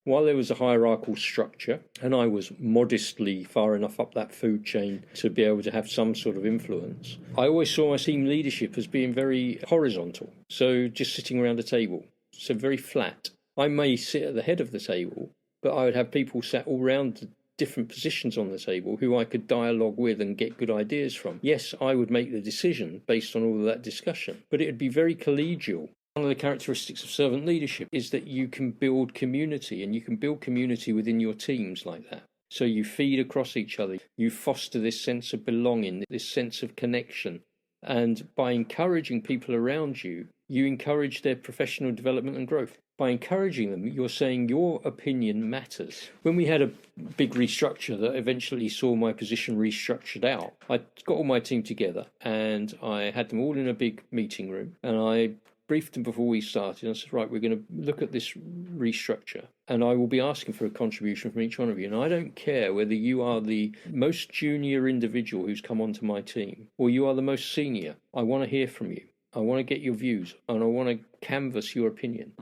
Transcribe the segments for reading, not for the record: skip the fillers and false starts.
While there was a hierarchical structure, and I was modestly far enough up that food chain to be able to have some sort of influence, I always saw my team leadership as being very horizontal. So just sitting around a table, so very flat. I may sit at the head of the table, but I would have people sat all round different positions on the table who I could dialogue with and get good ideas from. Yes, I would make the decision based on all of that discussion, but it would be very collegial. One of the characteristics of servant leadership is that you can build community, and you can build community within your teams like that. So you feed across each other, you foster this sense of belonging, this sense of connection. And by encouraging people around you, you encourage their professional development and growth. By encouraging them, you're saying your opinion matters. When we had a big restructure that eventually saw my position restructured out, I got all my team together and I had them all in a big meeting room, and I briefed them before we started. I said, right, we're going to look at this restructure, and I will be asking for a contribution from each one of you. And I don't care whether you are the most junior individual who's come onto my team or you are the most senior. I want to hear from you. I want to get your views, and I want to canvass your opinion.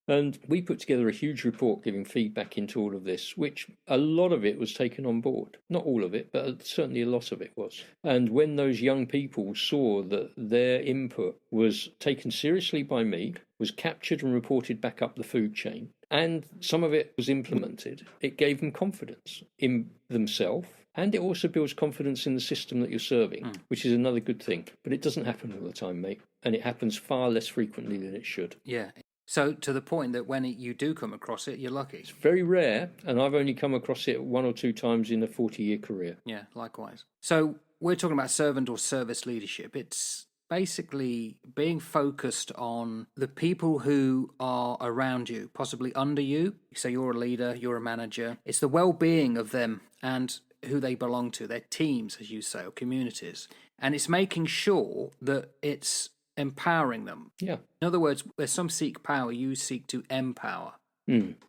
And we put together a huge report giving feedback into all of this, which a lot of it was taken on board. Not all of it, but certainly a lot of it was. And when those young people saw that their input was taken seriously by me, was captured and reported back up the food chain, and some of it was implemented, it gave them confidence in themselves. And it also builds confidence in the system that you're serving, which is another good thing. But it doesn't happen all the time, mate. And it happens far less frequently than it should. Yeah. So to the point that when you do come across it, you're lucky. It's very rare, and I've only come across it 1 or 2 times in a 40-year career. Yeah, likewise. So we're talking about servant or service leadership. It's basically being focused on the people who are around you, possibly under you. So you're a leader, you're a manager. It's the well-being of them and who they belong to, their teams, as you say, or communities. And it's making sure that it's empowering them. Yeah. In other words, where some seek power, you seek to empower,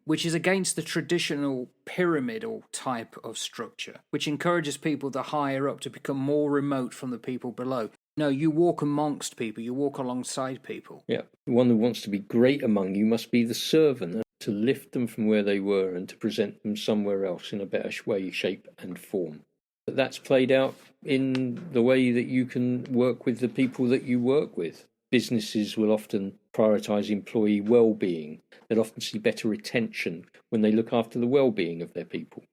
which is against the traditional pyramidal type of structure, which encourages people the higher up to become more remote from the people below. No, you walk amongst people, you walk alongside people. Yeah. The one who wants to be great among you must be the servant, to lift them from where they were and to present them somewhere else in a better way, shape and form. But that's played out in the way that you can work with the people that you work with. Businesses will often prioritise employee well-being. They'll often see better retention when they look after the well-being of their people.